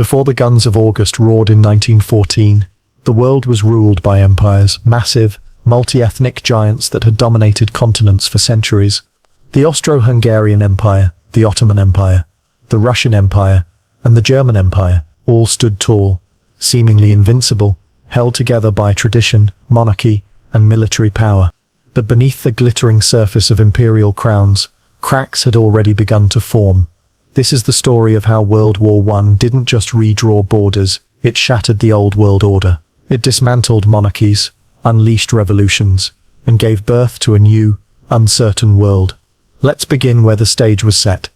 Before the guns of August roared in 1914, the world was ruled by empires, massive, multi-ethnic giants that had dominated continents for centuries. The Austro-Hungarian Empire, the Ottoman Empire, the Russian Empire, and the German Empire all stood tall, seemingly invincible, held together by tradition, monarchy, and military power. But beneath the glittering surface of imperial crowns, cracks had already begun to form. This is the story of how World War I didn't just redraw borders, it shattered the old world order. It dismantled monarchies, unleashed revolutions, and gave birth to a new, uncertain world. Let's begin where the stage was set.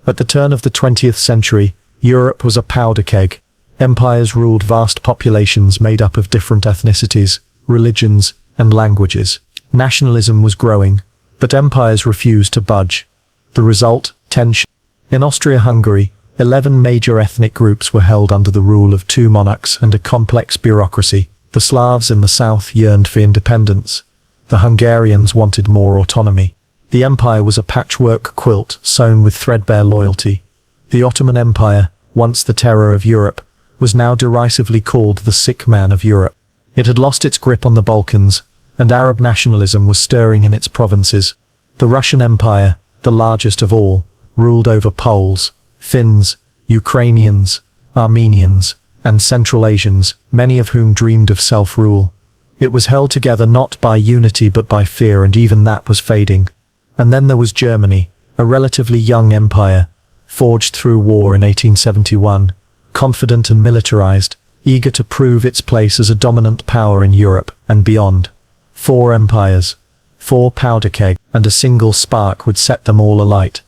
At the turn of the 20th century, Europe was a powder keg. Empires ruled vast populations made up of different ethnicities, religions, and languages. Nationalism was growing, but empires refused to budge. The result, tension. In Austria-Hungary, 11 major ethnic groups were held under the rule of 2 monarchs and a complex bureaucracy. The Slavs in the south yearned for independence. The Hungarians wanted more autonomy. The empire was a patchwork quilt sewn with threadbare loyalty. The Ottoman Empire, once the terror of Europe, was now derisively called the sick man of Europe. It had lost its grip on the Balkans, and Arab nationalism was stirring in its provinces. The Russian Empire, the largest of all, ruled over Poles, Finns, Ukrainians, Armenians, and Central Asians, many of whom dreamed of self-rule. It was held together not by unity but by fear, and even that was fading. And then there was Germany, a relatively young empire, forged through war in 1871, confident and militarized, eager to prove its place as a dominant power in Europe and beyond. 4 empires, 4 powder kegs, and a single spark would set them all alight.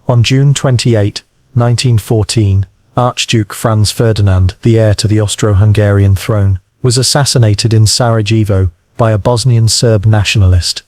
On June 28, 1914, Archduke Franz Ferdinand, the heir to the Austro-Hungarian throne, was assassinated in Sarajevo by a Bosnian Serb nationalist.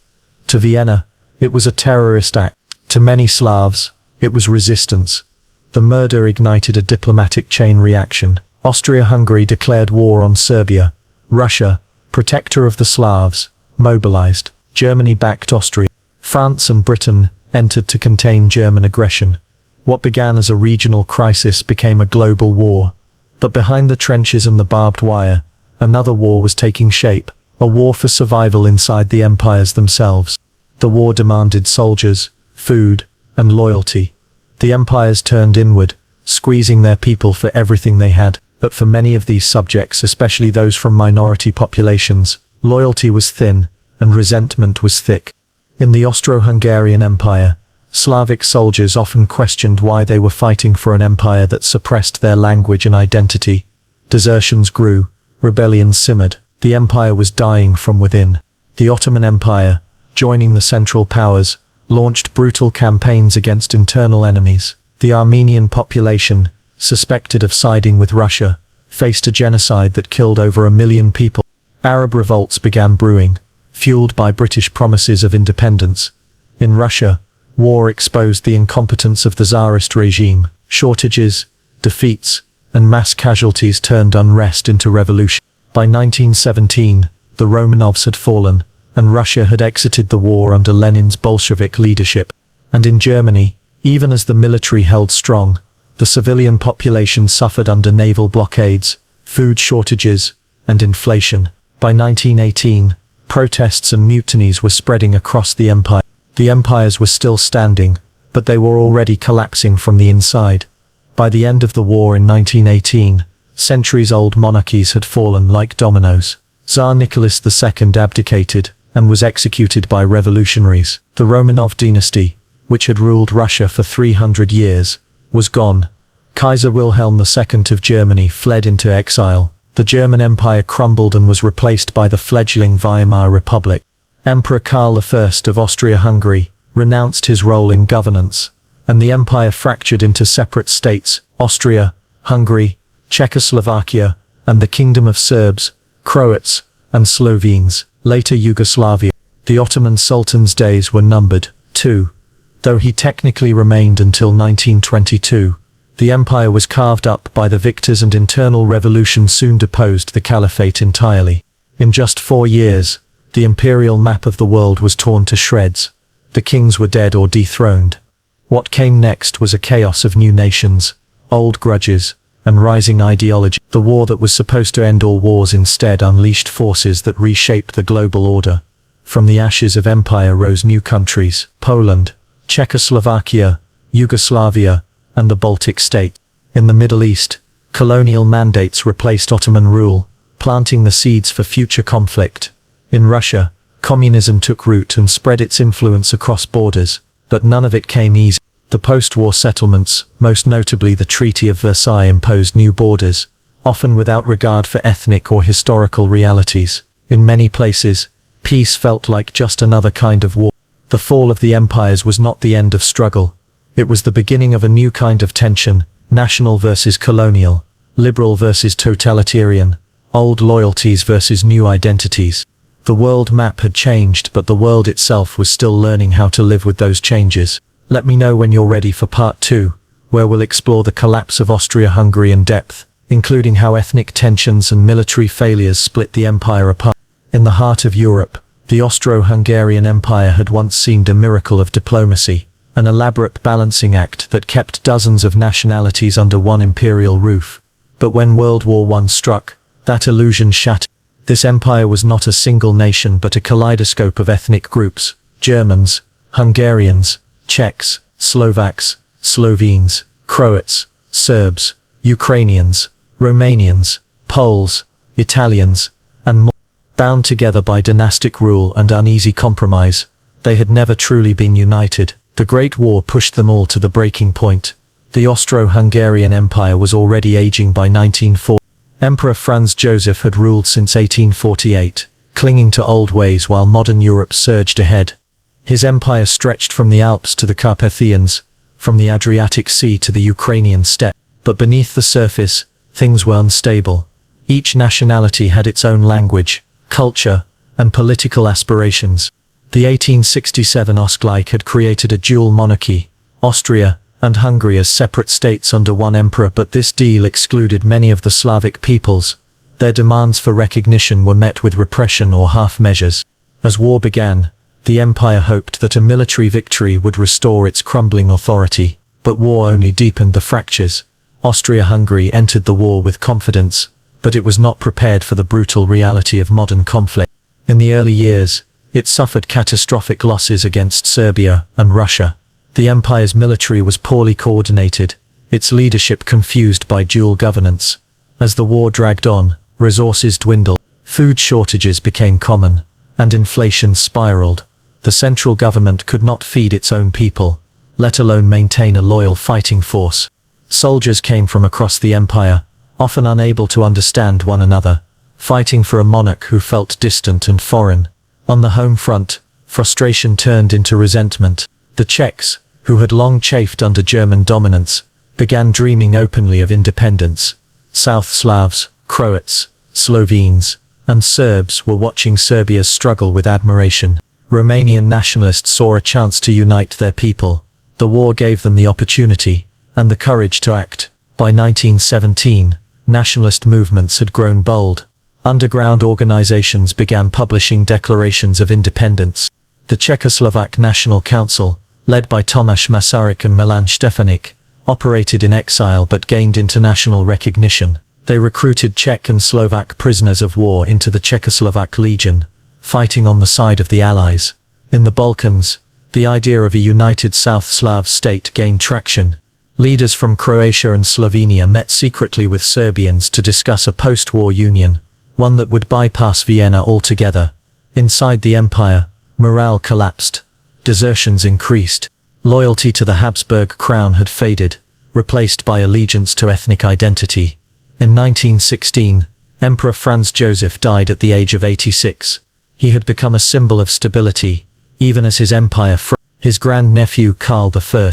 To Vienna, it was a terrorist act. To many Slavs, it was resistance. The murder ignited a diplomatic chain reaction. Austria-Hungary declared war on Serbia. Russia, protector of the Slavs, mobilized. Germany backed Austria. France and Britain entered to contain German aggression. What began as a regional crisis became a global war. But behind the trenches and the barbed wire, another war was taking shape, a war for survival inside the empires themselves. The war demanded soldiers, food, and loyalty. The empires turned inward, squeezing their people for everything they had. But for many of these subjects, especially those from minority populations, loyalty was thin, and resentment was thick. In the Austro-Hungarian Empire, Slavic soldiers often questioned why they were fighting for an empire that suppressed their language and identity. Desertions grew, rebellions simmered, the empire was dying from within. The Ottoman Empire, joining the Central Powers, launched brutal campaigns against internal enemies. The Armenian population, suspected of siding with Russia, faced a genocide that killed over 1 million people. Arab revolts began brewing, fueled by British promises of independence. In Russia, war exposed the incompetence of the Tsarist regime. Shortages, defeats, and mass casualties turned unrest into revolution. By 1917, the Romanovs had fallen, and Russia had exited the war under Lenin's Bolshevik leadership. And in Germany, even as the military held strong, the civilian population suffered under naval blockades, food shortages, and inflation. By 1918, protests and mutinies were spreading across the empire. The empires were still standing, but they were already collapsing from the inside. By the end of the war in 1918, centuries-old monarchies had fallen like dominoes. Tsar Nicholas II abdicated and was executed by revolutionaries. The Romanov dynasty, which had ruled Russia for 300 years, was gone. Kaiser Wilhelm II of Germany fled into exile. The German Empire crumbled and was replaced by the fledgling Weimar Republic. Emperor Karl I of Austria-Hungary renounced his role in governance, and the empire fractured into separate states: Austria, Hungary, Czechoslovakia, and the Kingdom of Serbs, Croats, and Slovenes, later Yugoslavia. The Ottoman Sultan's days were numbered, too. Though he technically remained until 1922, the empire was carved up by the victors, and internal revolution soon deposed the caliphate entirely. In just 4 years, the imperial map of the world was torn to shreds. The kings were dead or dethroned. What came next was a chaos of new nations, old grudges, and rising ideology. The war that was supposed to end all wars instead unleashed forces that reshaped the global order. From the ashes of empire rose new countries: Poland, Czechoslovakia, Yugoslavia, and the Baltic states. In the Middle East, colonial mandates replaced Ottoman rule, planting the seeds for future conflict. In Russia, communism took root and spread its influence across borders, but none of it came easy. The post-war settlements, most notably the Treaty of Versailles, imposed new borders, often without regard for ethnic or historical realities. In many places, peace felt like just another kind of war. The fall of the empires was not the end of struggle. It was the beginning of a new kind of tension: national versus colonial, liberal versus totalitarian, old loyalties versus new identities. The world map had changed, but the world itself was still learning how to live with those changes. Let me know when you're ready for part 2, where we'll explore the collapse of Austro-Hungary in depth, including how ethnic tensions and military failures split the empire apart. In the heart of Europe, the Austro-Hungarian Empire had once seemed a miracle of diplomacy, an elaborate balancing act that kept dozens of nationalities under one imperial roof. But when World War I struck, that illusion shattered. This empire was not a single nation but a kaleidoscope of ethnic groups: Germans, Hungarians, Czechs, Slovaks, Slovenes, Croats, Serbs, Ukrainians, Romanians, Poles, Italians, and more. Bound together by dynastic rule and uneasy compromise, they had never truly been united. The Great War pushed them all to the breaking point. The Austro-Hungarian Empire was already aging by 1940. Emperor Franz Joseph had ruled since 1848, clinging to old ways while modern Europe surged ahead. His empire stretched from the Alps to the Carpathians, from the Adriatic Sea to the Ukrainian steppe. But beneath the surface, things were unstable. Each nationality had its own language, culture, and political aspirations. The 1867 Ausgleich had created a dual monarchy, Austria and Hungary as separate states under one emperor, but this deal excluded many of the Slavic peoples. Their demands for recognition were met with repression or half measures. As war began, the empire hoped that a military victory would restore its crumbling authority, but war only deepened the fractures. Austria-Hungary entered the war with confidence, but it was not prepared for the brutal reality of modern conflict. In the early years, it suffered catastrophic losses against Serbia and Russia. The empire's military was poorly coordinated, its leadership confused by dual governance. As the war dragged on, resources dwindled, food shortages became common, and inflation spiraled. The central government could not feed its own people, let alone maintain a loyal fighting force. Soldiers came from across the empire, often unable to understand one another, fighting for a monarch who felt distant and foreign. On the home front, frustration turned into resentment. The Czechs, who had long chafed under German dominance, began dreaming openly of independence. South Slavs, Croats, Slovenes, and Serbs were watching Serbia's struggle with admiration. Romanian nationalists saw a chance to unite their people. The war gave them the opportunity and the courage to act. By 1917, nationalist movements had grown bold. Underground organizations began publishing declarations of independence. The Czechoslovak National Council, led by Tomáš Masaryk and Milan Štefanik, operated in exile but gained international recognition. They recruited Czech and Slovak prisoners of war into the Czechoslovak Legion, fighting on the side of the Allies. In the Balkans, the idea of a united South Slav state gained traction. Leaders from Croatia and Slovenia met secretly with Serbians to discuss a post-war union, one that would bypass Vienna altogether. Inside the empire, morale collapsed. Desertions increased. Loyalty to the Habsburg crown had faded, replaced by allegiance to ethnic identity. In 1916, Emperor Franz Joseph died at the age of 86. He had become a symbol of stability, even as his empire fell. His grandnephew Karl I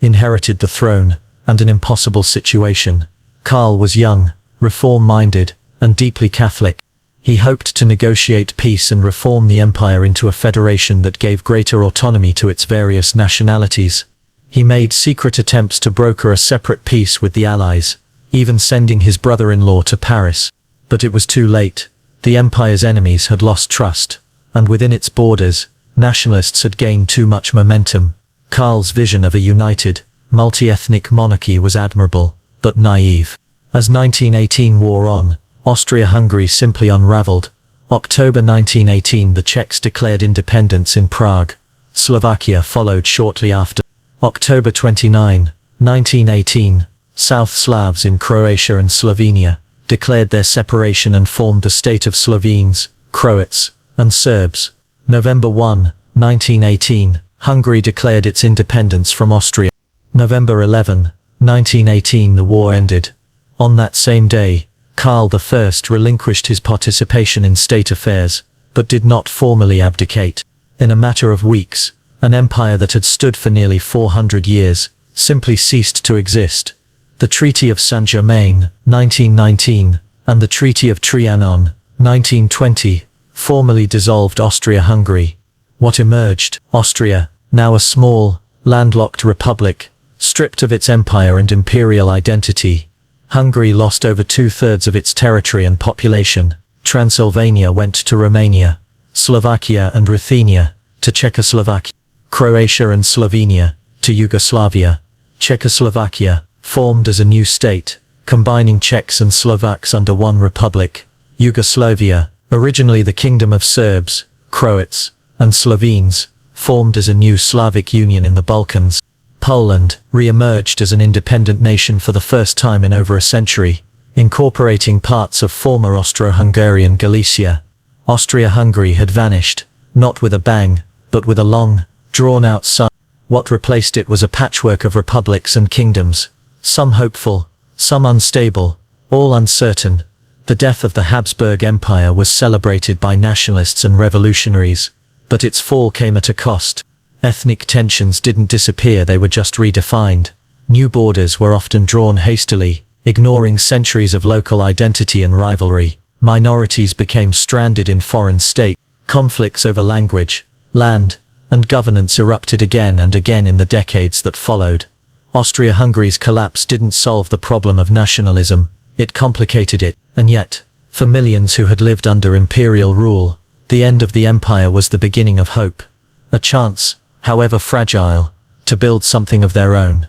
inherited the throne, and an impossible situation. Karl was young, reform-minded, and deeply Catholic. He hoped to negotiate peace and reform the empire into a federation that gave greater autonomy to its various nationalities. He made secret attempts to broker a separate peace with the Allies, even sending his brother-in-law to Paris. But it was too late. The empire's enemies had lost trust, and within its borders, nationalists had gained too much momentum. Karl's vision of a united, multi-ethnic monarchy was admirable, but naive. As 1918 wore on, Austria-Hungary simply unraveled. October 1918, the Czechs declared independence in Prague. Slovakia followed shortly after. October 29, 1918, South Slavs in Croatia and Slovenia declared their separation and formed the state of Slovenes, Croats, and Serbs. November 1, 1918, Hungary declared its independence from Austria. November 11, 1918, the war ended. On that same day, Karl I relinquished his participation in state affairs, but did not formally abdicate. In a matter of weeks, an empire that had stood for nearly 400 years simply ceased to exist. The Treaty of Saint-Germain, 1919, and the Treaty of Trianon, 1920, formally dissolved Austria-Hungary. What emerged? Austria, now a small, landlocked republic, stripped of its empire and imperial identity. Hungary lost over 2/3 of its territory and population. Transylvania went to Romania, Slovakia and Ruthenia to Czechoslovakia, Croatia and Slovenia to Yugoslavia. Czechoslovakia formed as a new state, combining Czechs and Slovaks under one republic. Yugoslavia, originally the Kingdom of Serbs, Croats, and Slovenes, formed as a new Slavic union in the Balkans. Poland re-emerged as an independent nation for the first time in over a century, incorporating parts of former Austro-Hungarian Galicia. Austria-Hungary had vanished, not with a bang, but with a long, drawn-out sigh. What replaced it was a patchwork of republics and kingdoms, some hopeful, some unstable, all uncertain. The death of the Habsburg Empire was celebrated by nationalists and revolutionaries, but its fall came at a cost. Ethnic tensions didn't disappear, they were just redefined. New borders were often drawn hastily, ignoring centuries of local identity and rivalry. Minorities became stranded in foreign states. Conflicts over language, land, and governance erupted again and again in the decades that followed. Austria-Hungary's collapse didn't solve the problem of nationalism, it complicated it, and yet, for millions who had lived under imperial rule, the end of the empire was the beginning of hope. A chance, however fragile, to build something of their own.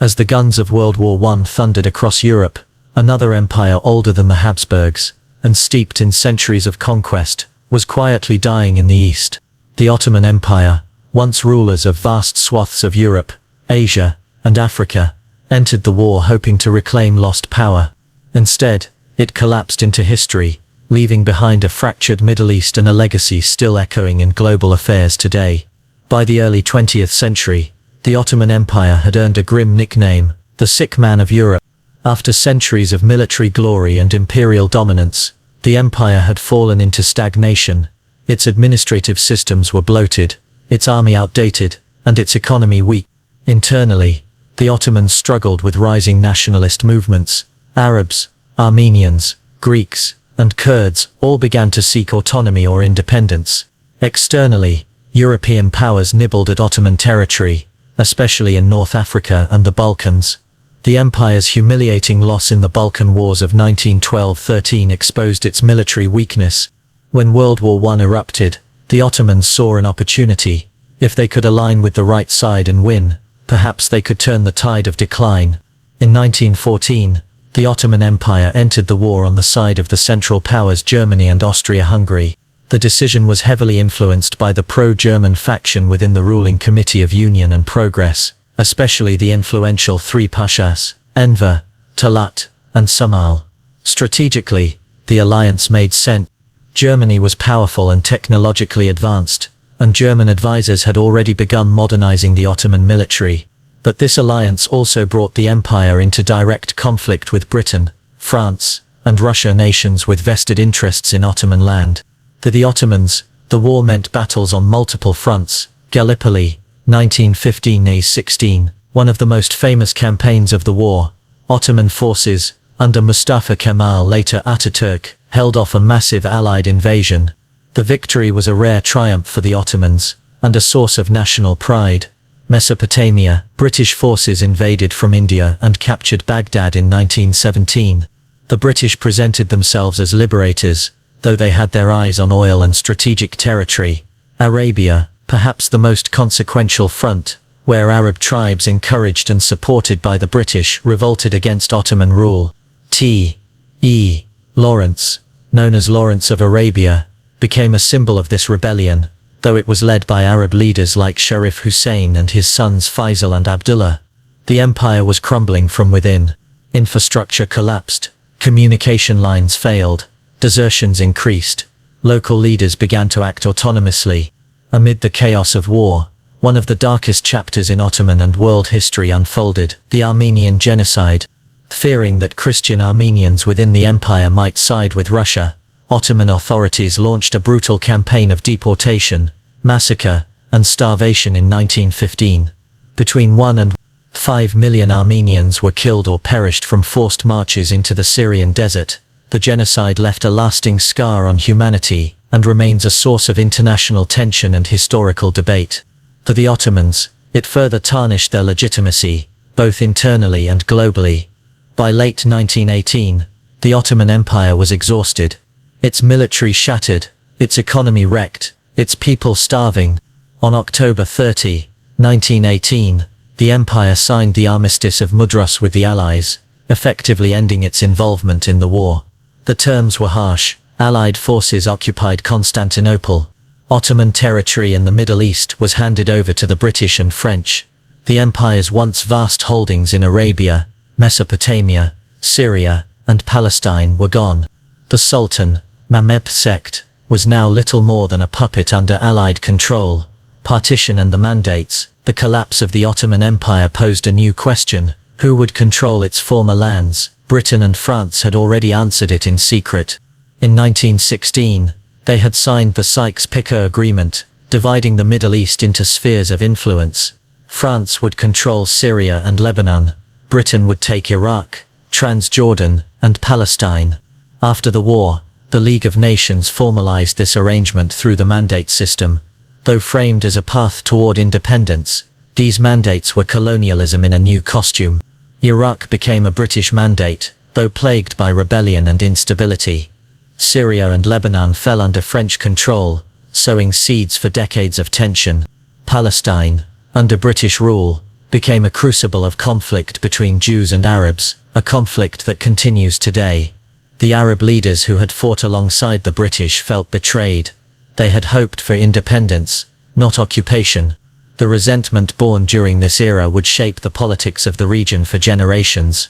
As the guns of World War I thundered across Europe, another empire older than the Habsburgs, and steeped in centuries of conquest, was quietly dying in the east. The Ottoman Empire, once rulers of vast swaths of Europe, Asia, and Africa, entered the war hoping to reclaim lost power. Instead, it collapsed into history, leaving behind a fractured Middle East and a legacy still echoing in global affairs today. By the early 20th century, the Ottoman Empire had earned a grim nickname, the sick man of Europe. After centuries of military glory and imperial dominance, the empire had fallen into stagnation. Its administrative systems were bloated, its army outdated, and its economy weak. Internally, the Ottomans struggled with rising nationalist movements. Arabs, Armenians, Greeks, and Kurds all began to seek autonomy or independence. Externally, European powers nibbled at Ottoman territory, especially in North Africa and the Balkans. The empire's humiliating loss in the Balkan Wars of 1912-13 exposed its military weakness. When World War I erupted, the Ottomans saw an opportunity. If they could align with the right side and win, perhaps they could turn the tide of decline. In 1914, the Ottoman Empire entered the war on the side of the Central Powers Germany and Austria-Hungary. The decision was heavily influenced by the pro-German faction within the ruling Committee of Union and Progress, especially the influential three pashas, Enver, Talat, and Samal. Strategically, the alliance made sense. Germany was powerful and technologically advanced, and German advisors had already begun modernizing the Ottoman military. But this alliance also brought the empire into direct conflict with Britain, France, and Russia, nations with vested interests in Ottoman land. To the Ottomans, the war meant battles on multiple fronts. Gallipoli, 1915-16, one of the most famous campaigns of the war. Ottoman forces, under Mustafa Kemal, later Ataturk, held off a massive Allied invasion. The victory was a rare triumph for the Ottomans, and a source of national pride. Mesopotamia, British forces invaded from India and captured Baghdad in 1917. The British presented themselves as liberators, though they had their eyes on oil and strategic territory. Arabia, perhaps the most consequential front, where Arab tribes encouraged and supported by the British revolted against Ottoman rule. T.E. Lawrence, known as Lawrence of Arabia, became a symbol of this rebellion, though it was led by Arab leaders like Sharif Hussein and his sons Faisal and Abdullah. The empire was crumbling from within. Infrastructure collapsed, communication lines failed, desertions increased, local leaders began to act autonomously. Amid the chaos of war, one of the darkest chapters in Ottoman and world history unfolded, the Armenian genocide. Fearing that Christian Armenians within the empire might side with Russia, Ottoman authorities launched a brutal campaign of deportation, massacre, and starvation in 1915. Between 1 and 5 million Armenians were killed or perished from forced marches into the Syrian desert. The genocide left a lasting scar on humanity, and remains a source of international tension and historical debate. For the Ottomans, it further tarnished their legitimacy, both internally and globally. By late 1918, the Ottoman Empire was exhausted, its military shattered, its economy wrecked, its people starving. On October 30, 1918, the empire signed the Armistice of Mudros with the Allies, effectively ending its involvement in the war. The terms were harsh. Allied forces occupied Constantinople. Ottoman territory in the Middle East was handed over to the British and French. The empire's once vast holdings in Arabia, Mesopotamia, Syria, and Palestine were gone. The Sultan, Mehmed sect, was now little more than a puppet under Allied control. Partition and the mandates. The collapse of the Ottoman Empire posed a new question: who would control its former lands? Britain and France had already answered it in secret. In 1916, they had signed the Sykes-Picot Agreement, dividing the Middle East into spheres of influence. France would control Syria and Lebanon. Britain would take Iraq, Transjordan, and Palestine. After the war, the League of Nations formalized this arrangement through the mandate system. Though framed as a path toward independence, these mandates were colonialism in a new costume. Iraq became a British mandate, though plagued by rebellion and instability. Syria and Lebanon fell under French control, sowing seeds for decades of tension. Palestine, under British rule, became a crucible of conflict between Jews and Arabs, a conflict that continues today. The Arab leaders who had fought alongside the British felt betrayed. They had hoped for independence, not occupation. The resentment born during this era would shape the politics of the region for generations.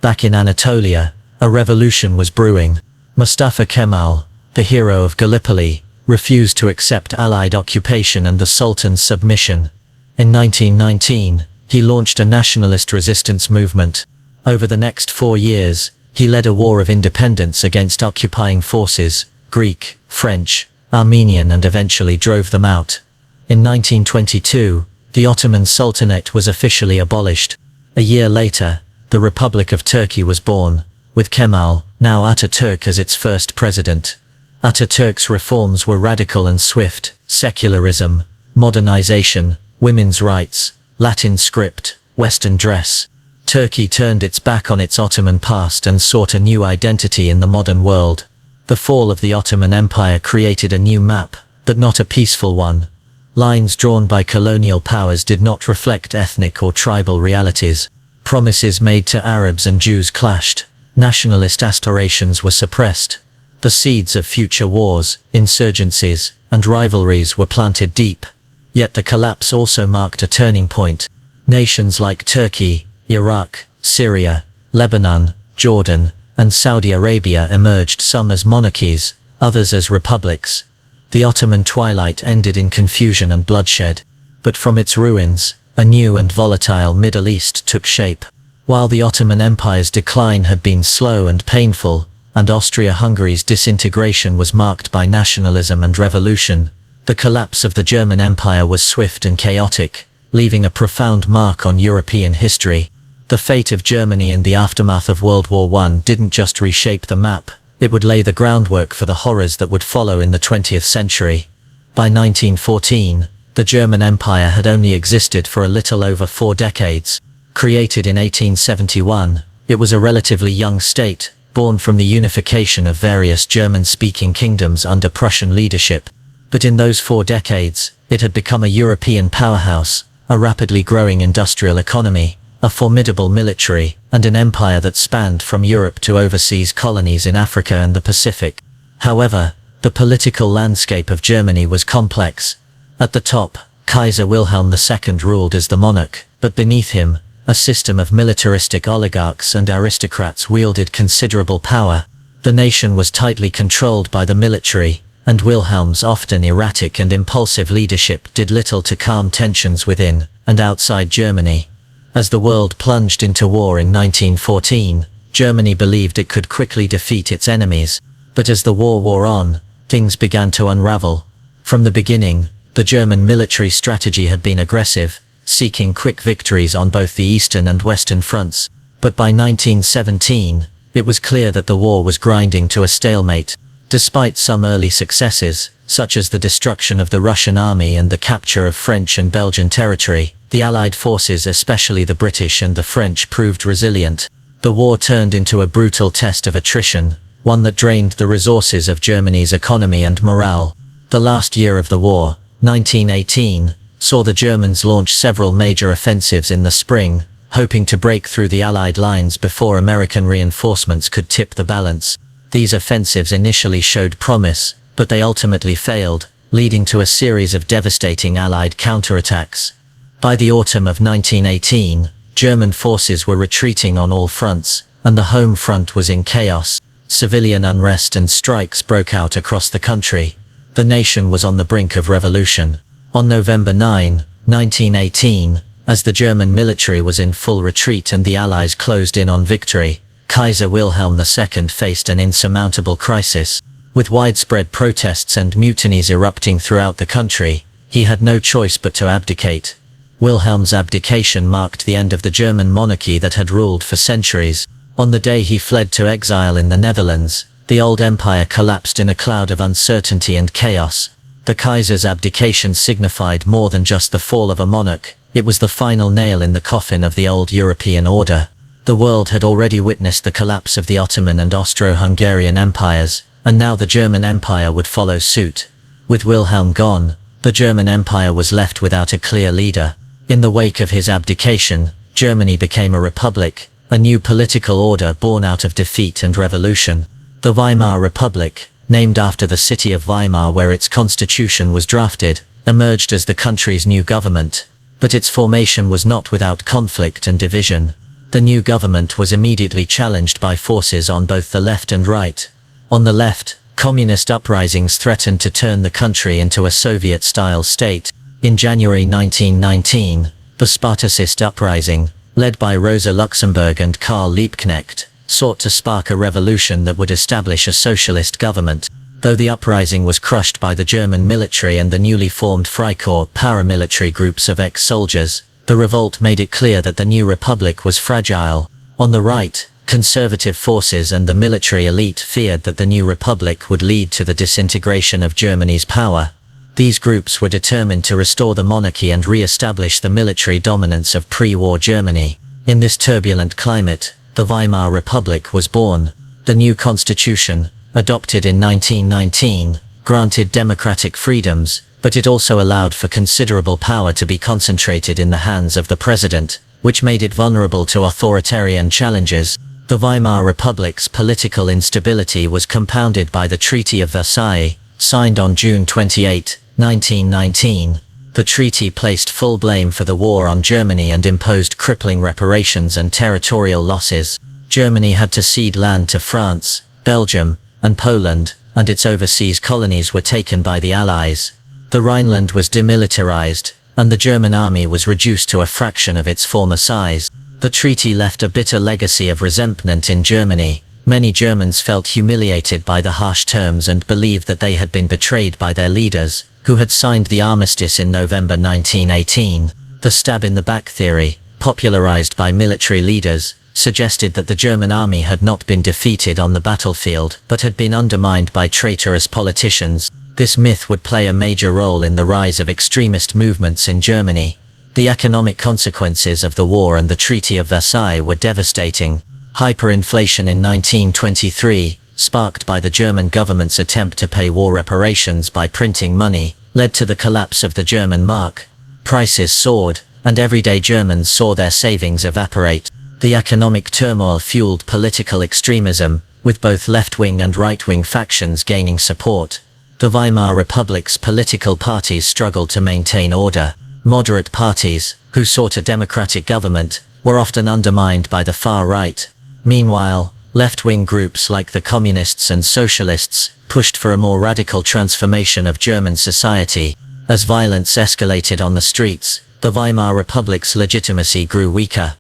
Back in Anatolia, a revolution was brewing. Mustafa Kemal, the hero of Gallipoli, refused to accept Allied occupation and the Sultan's submission. In 1919, he launched a nationalist resistance movement. Over the next 4 years, he led a war of independence against occupying forces, Greek, French, Armenian, and eventually drove them out. In 1922, the Ottoman Sultanate was officially abolished. A year later, the Republic of Turkey was born, with Kemal, now Ataturk, as its first president. Ataturk's reforms were radical and swift: secularism, modernization, women's rights, Latin script, Western dress. Turkey turned its back on its Ottoman past and sought a new identity in the modern world. The fall of the Ottoman Empire created a new map, but not a peaceful one. Lines drawn by colonial powers did not reflect ethnic or tribal realities. Promises made to Arabs and Jews clashed. Nationalist aspirations were suppressed. The seeds of future wars, insurgencies, and rivalries were planted deep. Yet the collapse also marked a turning point. Nations like Turkey, Iraq, Syria, Lebanon, Jordan, and Saudi Arabia emerged, some as monarchies, others as republics. The Ottoman twilight ended in confusion and bloodshed. But from its ruins, a new and volatile Middle East took shape. While the Ottoman Empire's decline had been slow and painful, and Austria-Hungary's disintegration was marked by nationalism and revolution, the collapse of the German Empire was swift and chaotic, leaving a profound mark on European history. The fate of Germany in the aftermath of World War I didn't just reshape the map, it would lay the groundwork for the horrors that would follow in the 20th century. By 1914, the German Empire had only existed for a little over 4 decades. Created in 1871, it was a relatively young state, born from the unification of various German-speaking kingdoms under Prussian leadership. But in those 4 decades, it had become a European powerhouse, a rapidly growing industrial economy, a formidable military, and an empire that spanned from Europe to overseas colonies in Africa and the Pacific. However, the political landscape of Germany was complex. At the top, Kaiser Wilhelm II ruled as the monarch, but beneath him, a system of militaristic oligarchs and aristocrats wielded considerable power. The nation was tightly controlled by the military, and Wilhelm's often erratic and impulsive leadership did little to calm tensions within and outside Germany. As the world plunged into war in 1914, Germany believed it could quickly defeat its enemies. But as the war wore on, things began to unravel. From the beginning, the German military strategy had been aggressive, seeking quick victories on both the eastern and western fronts. But by 1917, it was clear that the war was grinding to a stalemate. Despite some early successes, such as the destruction of the Russian army and the capture of French and Belgian territory, the Allied forces, especially the British and the French, proved resilient. The war turned into a brutal test of attrition, one that drained the resources of Germany's economy and morale. The last year of the war, 1918, saw the Germans launch several major offensives in the spring, hoping to break through the Allied lines before American reinforcements could tip the balance. These offensives initially showed promise, but they ultimately failed, leading to a series of devastating Allied counterattacks. By the autumn of 1918, German forces were retreating on all fronts, and the home front was in chaos. Civilian unrest and strikes broke out across the country. The nation was on the brink of revolution. On November 9, 1918, as the German military was in full retreat and the Allies closed in on victory, Kaiser Wilhelm II faced an insurmountable crisis. With widespread protests and mutinies erupting throughout the country, he had no choice but to abdicate. Wilhelm's abdication marked the end of the German monarchy that had ruled for centuries. On the day he fled to exile in the Netherlands, the old empire collapsed in a cloud of uncertainty and chaos. The Kaiser's abdication signified more than just the fall of a monarch, it was the final nail in the coffin of the old European order. The world had already witnessed the collapse of the Ottoman and Austro-Hungarian empires, and now the German Empire would follow suit. With Wilhelm gone, the German Empire was left without a clear leader. In the wake of his abdication, Germany became a republic, a new political order born out of defeat and revolution. The Weimar Republic, named after the city of Weimar where its constitution was drafted, emerged as the country's new government. But its formation was not without conflict and division. The new government was immediately challenged by forces on both the left and right. On the left, communist uprisings threatened to turn the country into a Soviet-style state. In January 1919, the Spartacist uprising, led by Rosa Luxemburg and Karl Liebknecht, sought to spark a revolution that would establish a socialist government. Though the uprising was crushed by the German military and the newly formed Freikorps paramilitary groups of ex-soldiers, the revolt made it clear that the new republic was fragile. On the right, conservative forces and the military elite feared that the new republic would lead to the disintegration of Germany's power. These groups were determined to restore the monarchy and re-establish the military dominance of pre-war Germany. In this turbulent climate, the Weimar Republic was born. The new constitution, adopted in 1919, granted democratic freedoms, but it also allowed for considerable power to be concentrated in the hands of the president, which made it vulnerable to authoritarian challenges. The Weimar Republic's political instability was compounded by the Treaty of Versailles, signed on June 28, 1919. The treaty placed full blame for the war on Germany and imposed crippling reparations and territorial losses. Germany had to cede land to France, Belgium, and Poland, and its overseas colonies were taken by the Allies. The Rhineland was demilitarized, and the German army was reduced to a fraction of its former size. The treaty left a bitter legacy of resentment in Germany. Many Germans felt humiliated by the harsh terms and believed that they had been betrayed by their leaders, who had signed the armistice in November 1918. The stab-in-the-back theory, popularized by military leaders, suggested that the German army had not been defeated on the battlefield but had been undermined by traitorous politicians. This myth would play a major role in the rise of extremist movements in Germany. The economic consequences of the war and the Treaty of Versailles were devastating. Hyperinflation in 1923, sparked by the German government's attempt to pay war reparations by printing money, led to the collapse of the German mark. Prices soared, and everyday Germans saw their savings evaporate. The economic turmoil fueled political extremism, with both left-wing and right-wing factions gaining support. The Weimar Republic's political parties struggled to maintain order. Moderate parties, who sought a democratic government, were often undermined by the far right. Meanwhile, left-wing groups like the Communists and Socialists pushed for a more radical transformation of German society. As violence escalated on the streets, the Weimar Republic's legitimacy grew weaker.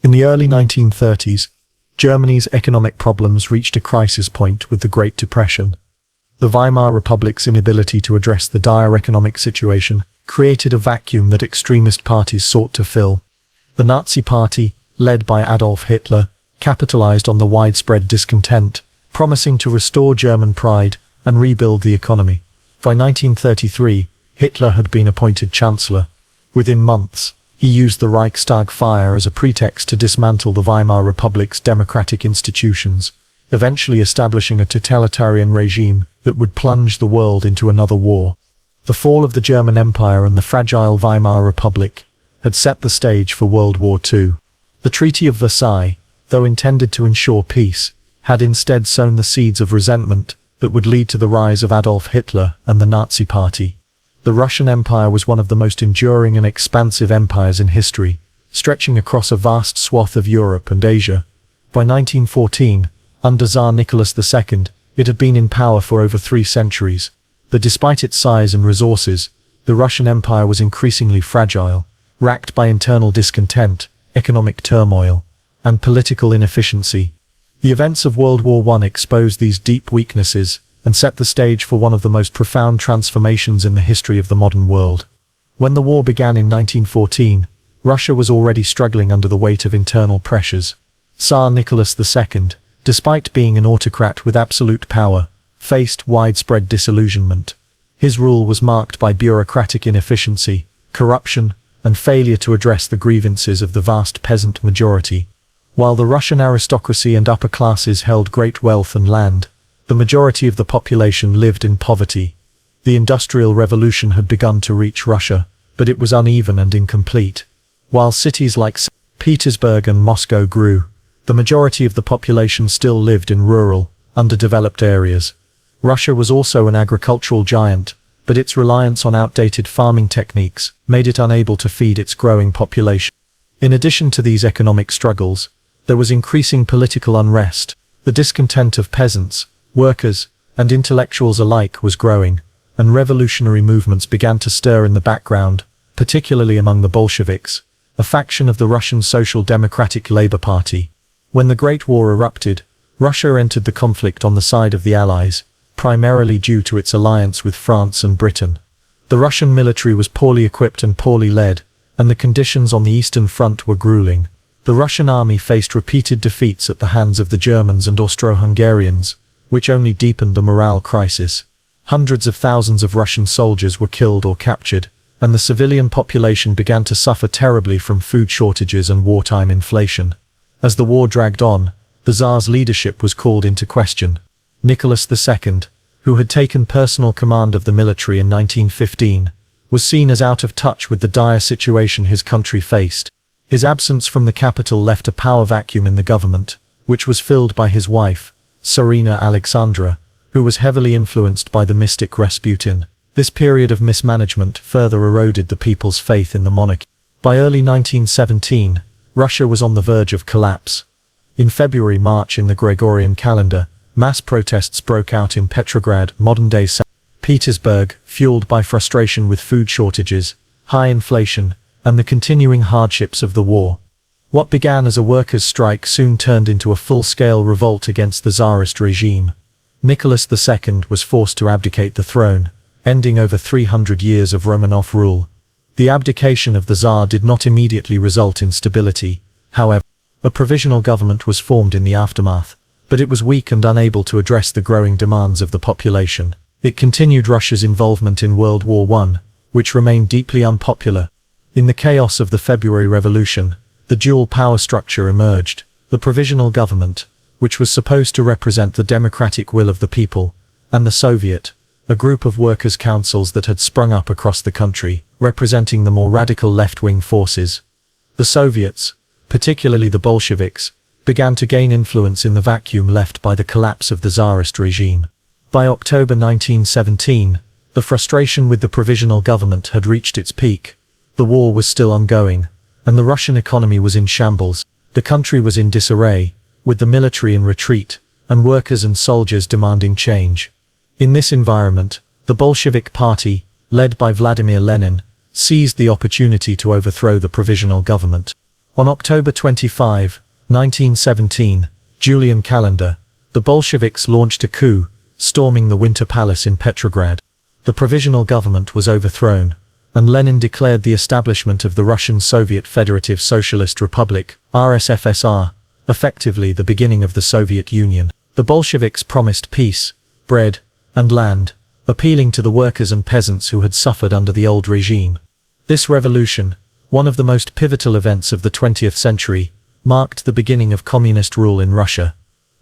In the early 1930s, Germany's economic problems reached a crisis point with the Great Depression. The Weimar Republic's inability to address the dire economic situation created a vacuum that extremist parties sought to fill. The Nazi Party, led by Adolf Hitler, capitalized on the widespread discontent, promising to restore German pride and rebuild the economy. By 1933, Hitler had been appointed Chancellor. Within months, he used the Reichstag fire as a pretext to dismantle the Weimar Republic's democratic institutions, eventually establishing a totalitarian regime that would plunge the world into another war. The fall of the German Empire and the fragile Weimar Republic had set the stage for World War II. The Treaty of Versailles, though intended to ensure peace, had instead sown the seeds of resentment that would lead to the rise of Adolf Hitler and the Nazi Party. The Russian Empire was one of the most enduring and expansive empires in history, stretching across a vast swath of Europe and Asia. By 1914, under Tsar Nicholas II, it had been in power for over 3 centuries. But despite its size and resources, the Russian Empire was increasingly fragile, racked by internal discontent, economic turmoil, and political inefficiency. The events of World War I exposed these deep weaknesses and set the stage for one of the most profound transformations in the history of the modern world. When the war began in 1914, Russia was already struggling under the weight of internal pressures. Tsar Nicholas II, despite being an autocrat with absolute power, faced widespread disillusionment. His rule was marked by bureaucratic inefficiency, corruption, and failure to address the grievances of the vast peasant majority. While the Russian aristocracy and upper classes held great wealth and land, the majority of the population lived in poverty. The Industrial Revolution had begun to reach Russia, but it was uneven and incomplete. While cities like St. Petersburg and Moscow grew, the majority of the population still lived in rural, underdeveloped areas. Russia was also an agricultural giant, but its reliance on outdated farming techniques made it unable to feed its growing population. In addition to these economic struggles, there was increasing political unrest. The discontent of peasants, workers, and intellectuals alike was growing, and revolutionary movements began to stir in the background, particularly among the Bolsheviks, a faction of the Russian Social Democratic Labour Party. When the Great War erupted, Russia entered the conflict on the side of the Allies, primarily due to its alliance with France and Britain. The Russian military was poorly equipped and poorly led, and the conditions on the Eastern Front were grueling. The Russian army faced repeated defeats at the hands of the Germans and Austro-Hungarians, which only deepened the morale crisis. Hundreds of thousands of Russian soldiers were killed or captured, and the civilian population began to suffer terribly from food shortages and wartime inflation. As the war dragged on, the Tsar's leadership was called into question. Nicholas II, who had taken personal command of the military in 1915, was seen as out of touch with the dire situation his country faced. His absence from the capital left a power vacuum in the government, which was filled by his wife, Tsarina Alexandra, who was heavily influenced by the mystic Rasputin. This period of mismanagement further eroded the people's faith in the monarchy. By early 1917, Russia was on the verge of collapse. In February-March in the Gregorian calendar, mass protests broke out in Petrograd, modern-day St. Petersburg, fueled by frustration with food shortages, high inflation, and the continuing hardships of the war. What began as a workers' strike soon turned into a full-scale revolt against the Tsarist regime. Nicholas II was forced to abdicate the throne, ending over 300 years of Romanov rule. The abdication of the Tsar did not immediately result in stability, however. A provisional government was formed in the aftermath, but it was weak and unable to address the growing demands of the population. It continued Russia's involvement in World War I, which remained deeply unpopular. In the chaos of the February Revolution, the dual power structure emerged. The provisional government, which was supposed to represent the democratic will of the people, and the Soviet, a group of workers' councils that had sprung up across the country, representing the more radical left-wing forces. The Soviets, particularly the Bolsheviks, began to gain influence in the vacuum left by the collapse of the Tsarist regime. By October 1917, the frustration with the provisional government had reached its peak. The war was still ongoing, and the Russian economy was in shambles. The country was in disarray, with the military in retreat, and workers and soldiers demanding change. In this environment, the Bolshevik Party, led by Vladimir Lenin, seized the opportunity to overthrow the provisional government. On October 25, 1917, Julian calendar, the Bolsheviks launched a coup, storming the Winter Palace in Petrograd. The provisional government was overthrown, and Lenin declared the establishment of the Russian Soviet Federative Socialist Republic, RSFSR, effectively the beginning of the Soviet Union. The Bolsheviks promised peace, bread, and land, appealing to the workers and peasants who had suffered under the old regime. This revolution, one of the most pivotal events of the 20th century, marked the beginning of communist rule in Russia.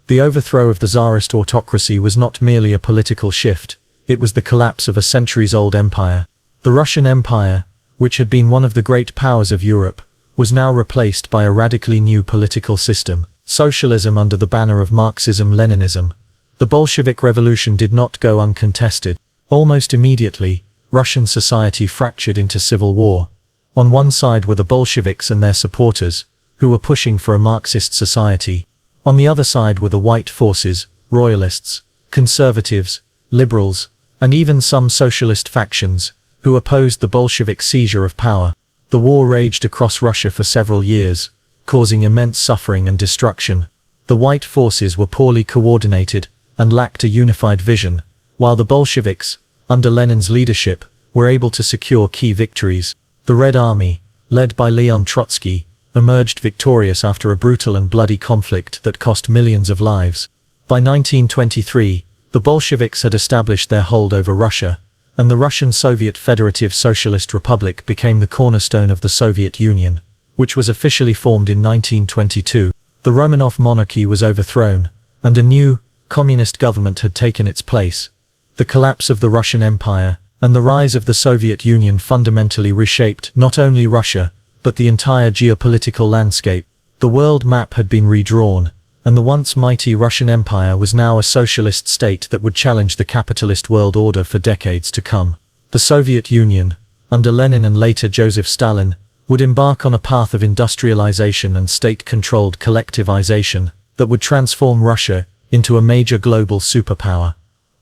The overthrow of the Tsarist autocracy was not merely a political shift, it was the collapse of a centuries-old empire. The Russian Empire, which had been one of the great powers of Europe, was now replaced by a radically new political system, socialism under the banner of Marxism-Leninism. The Bolshevik Revolution did not go uncontested. Almost immediately, Russian society fractured into civil war. On one side were the Bolsheviks and their supporters, who were pushing for a Marxist society. On the other side were the white forces, royalists, conservatives, liberals, and even some socialist factions, who opposed the Bolshevik seizure of power. The war raged across Russia for several years, causing immense suffering and destruction. The white forces were poorly coordinated and lacked a unified vision, while the Bolsheviks, under Lenin's leadership, were able to secure key victories. The Red Army, led by Leon Trotsky, emerged victorious after a brutal and bloody conflict that cost millions of lives. By 1923, the Bolsheviks had established their hold over Russia, and the Russian Soviet Federative Socialist Republic became the cornerstone of the Soviet Union, which was officially formed in 1922. The Romanov monarchy was overthrown, and a new, communist government had taken its place. The collapse of the Russian Empire and the rise of the Soviet Union fundamentally reshaped not only Russia, but the entire geopolitical landscape. The world map had been redrawn, and the once mighty Russian Empire was now a socialist state that would challenge the capitalist world order for decades to come. The Soviet Union, under Lenin and later Joseph Stalin, would embark on a path of industrialization and state-controlled collectivization that would transform Russia into a major global superpower.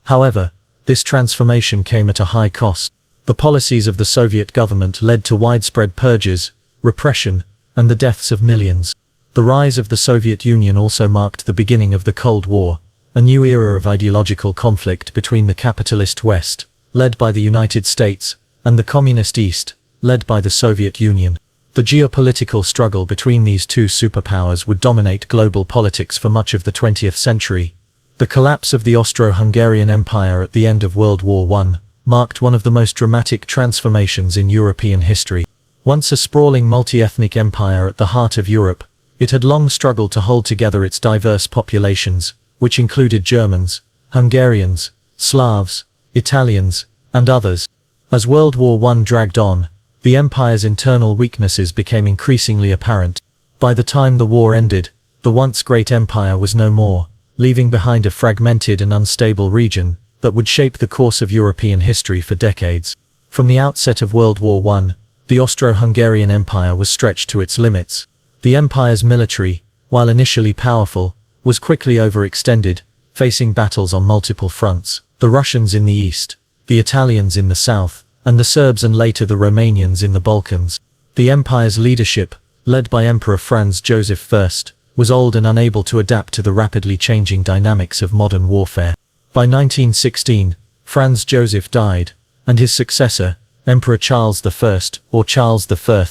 However, this transformation came at a high cost. The policies of the Soviet government led to widespread purges, repression, and the deaths of millions. The rise of the Soviet Union also marked the beginning of the Cold War, a new era of ideological conflict between the capitalist West, led by the United States, and the communist East, led by the Soviet Union. The geopolitical struggle between these two superpowers would dominate global politics for much of the 20th century. The collapse of the Austro-Hungarian Empire at the end of World War I marked one of the most dramatic transformations in European history. Once a sprawling multi-ethnic empire at the heart of Europe, it had long struggled to hold together its diverse populations, which included Germans, Hungarians, Slavs, Italians, and others. As World War I dragged on, the empire's internal weaknesses became increasingly apparent. By the time the war ended, the once great empire was no more, leaving behind a fragmented and unstable region that would shape the course of European history for decades. From the outset of World War I, the Austro-Hungarian Empire was stretched to its limits. The empire's military, while initially powerful, was quickly overextended, facing battles on multiple fronts. The Russians in the east, the Italians in the south, and the Serbs and later the Romanians in the Balkans. The empire's leadership, led by Emperor Franz Joseph I, was old and unable to adapt to the rapidly changing dynamics of modern warfare. By 1916, Franz Joseph died, and his successor, Emperor Charles I, or Charles V,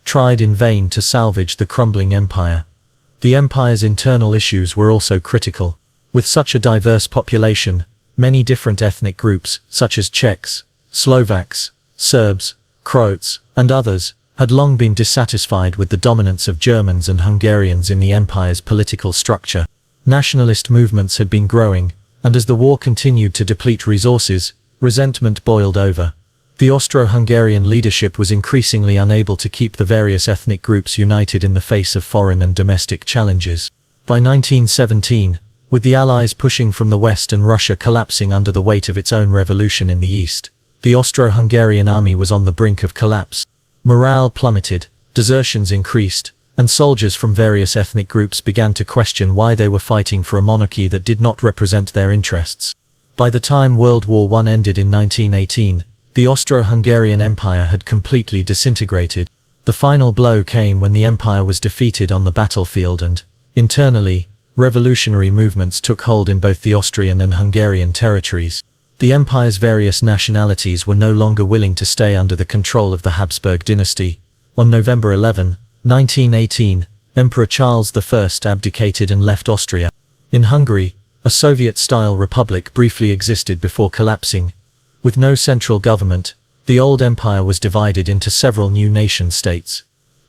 tried in vain to salvage the crumbling empire. The empire's internal issues were also critical. With such a diverse population, many different ethnic groups, such as Czechs, Slovaks, Serbs, Croats, and others, had long been dissatisfied with the dominance of Germans and Hungarians in the empire's political structure. Nationalist movements had been growing, and as the war continued to deplete resources, Resentment boiled over. The Austro-Hungarian leadership was increasingly unable to keep the various ethnic groups united in the face of foreign and domestic challenges. By 1917, with the Allies pushing from the west and Russia collapsing under the weight of its own revolution in the east, the Austro-Hungarian army was on the brink of collapse. Morale plummeted, desertions increased, and soldiers from various ethnic groups began to question why they were fighting for a monarchy that did not represent their interests. By the time World War I ended in 1918, the Austro-Hungarian Empire had completely disintegrated. The final blow came when the empire was defeated on the battlefield and, internally, revolutionary movements took hold in both the Austrian and Hungarian territories. The empire's various nationalities were no longer willing to stay under the control of the Habsburg dynasty. On November 11, 1918, Emperor Charles I abdicated and left Austria. In Hungary, a Soviet-style republic briefly existed before collapsing. With no central government, the old empire was divided into several new nation-states.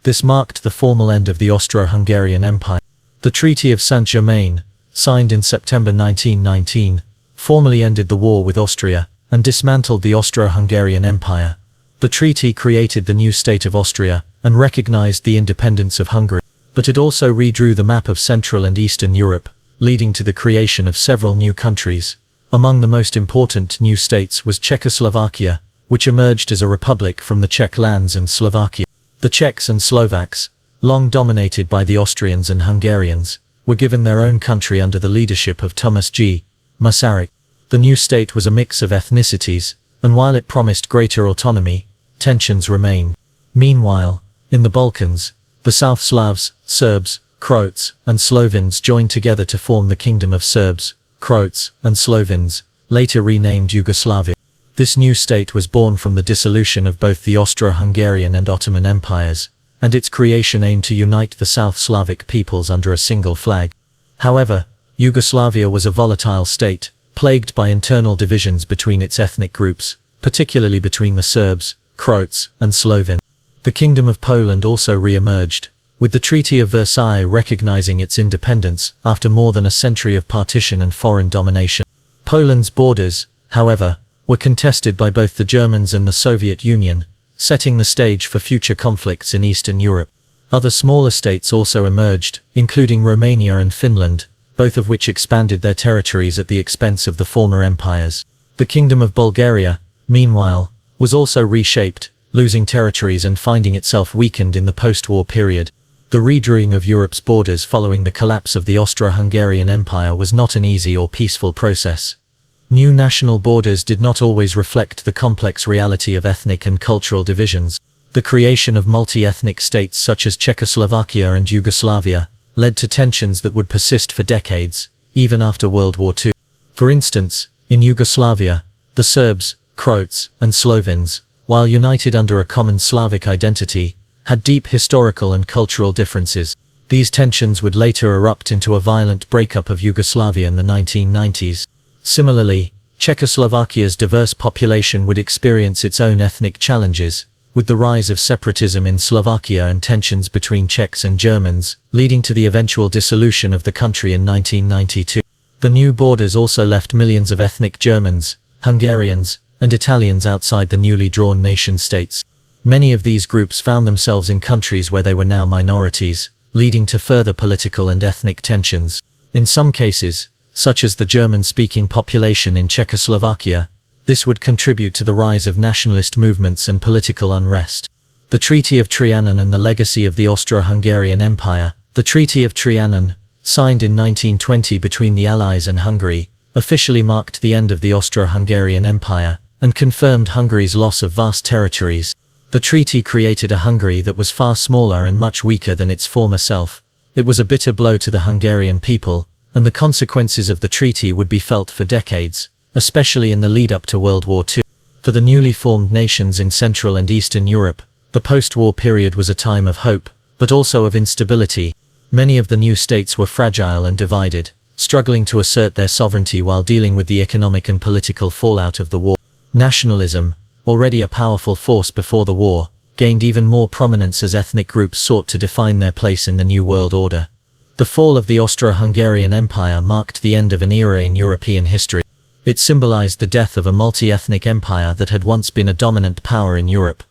This marked the formal end of the Austro-Hungarian Empire. The Treaty of Saint-Germain, signed in September 1919, formally ended the war with Austria and dismantled the Austro-Hungarian Empire. The treaty created the new state of Austria and recognized the independence of Hungary, but it also redrew the map of Central and Eastern Europe, leading to the creation of several new countries. Among the most important new states was Czechoslovakia, which emerged as a republic from the Czech lands and Slovakia. The Czechs and Slovaks, long dominated by the Austrians and Hungarians, were given their own country under the leadership of Thomas G. Masaryk. The new state was a mix of ethnicities, and while it promised greater autonomy, tensions remained. Meanwhile, in the Balkans, the South Slavs, Serbs, Croats, and Slovenes joined together to form the Kingdom of Serbs, Croats, and Slovenes, later renamed Yugoslavia. This new state was born from the dissolution of both the Austro-Hungarian and Ottoman empires, and its creation aimed to unite the South Slavic peoples under a single flag. However, Yugoslavia was a volatile state, plagued by internal divisions between its ethnic groups, particularly between the Serbs, Croats, and Slovenes. The Kingdom of Poland also re-emerged, with the Treaty of Versailles recognizing its independence after more than a century of partition and foreign domination. Poland's borders, however, were contested by both the Germans and the Soviet Union, setting the stage for future conflicts in Eastern Europe. Other smaller states also emerged, including Romania and Finland, both of which expanded their territories at the expense of the former empires. The Kingdom of Bulgaria, meanwhile, was also reshaped, losing territories and finding itself weakened in the post-war period. The redrewing of Europe's borders following the collapse of the Austro-Hungarian Empire was not an easy or peaceful process. New national borders did not always reflect the complex reality of ethnic and cultural divisions. The creation of multi-ethnic states such as Czechoslovakia and Yugoslavia led to tensions that would persist for decades, even after World War II. For instance, in Yugoslavia, the Serbs, Croats, and Slovenes, while united under a common Slavic identity, had deep historical and cultural differences. These tensions would later erupt into a violent breakup of Yugoslavia in the 1990s. Similarly, Czechoslovakia's diverse population would experience its own ethnic challenges, with the rise of separatism in Slovakia and tensions between Czechs and Germans, leading to the eventual dissolution of the country in 1992. The new borders also left millions of ethnic Germans, Hungarians, and Italians outside the newly drawn nation-states. Many of these groups found themselves in countries where they were now minorities, leading to further political and ethnic tensions. In some cases, such as the German-speaking population in Czechoslovakia, this would contribute to the rise of nationalist movements and political unrest. The Treaty of Trianon and the legacy of the Austro-Hungarian Empire. The Treaty of Trianon, signed in 1920 between the Allies and Hungary, officially marked the end of the Austro-Hungarian Empire, and confirmed Hungary's loss of vast territories. The treaty created a Hungary that was far smaller and much weaker than its former self. It was a bitter blow to the Hungarian people, and the consequences of the treaty would be felt for decades, especially in the lead-up to World War II. For the newly formed nations in Central and Eastern Europe, the post-war period was a time of hope, but also of instability. Many of the new states were fragile and divided, struggling to assert their sovereignty while dealing with the economic and political fallout of the war. Nationalism, already a powerful force before the war, gained even more prominence as ethnic groups sought to define their place in the new world order. The fall of the Austro-Hungarian Empire marked the end of an era in European history. It symbolized the death of a multi-ethnic empire that had once been a dominant power in Europe.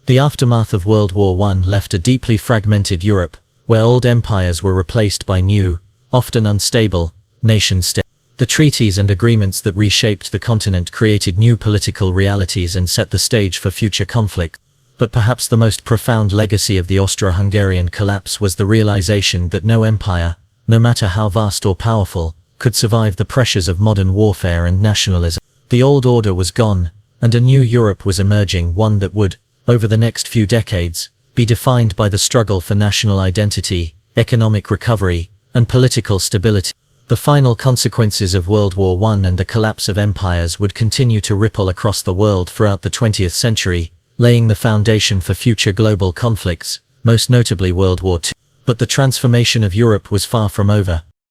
The aftermath of World War I left a deeply fragmented Europe, where old empires were replaced by new, often unstable, nation-states. The treaties and agreements that reshaped the continent created new political realities and set the stage for future conflict. But perhaps the most profound legacy of the Austro-Hungarian collapse was the realization that no empire, no matter how vast or powerful, could survive the pressures of modern warfare and nationalism. The old order was gone, and a new Europe was emerging, one that would, over the next few decades, be defined by the struggle for national identity, economic recovery, and political stability. The final consequences of World War I and the collapse of empires would continue to ripple across the world throughout the 20th century, laying the foundation for future global conflicts, most notably World War II. But the transformation of Europe was far from over.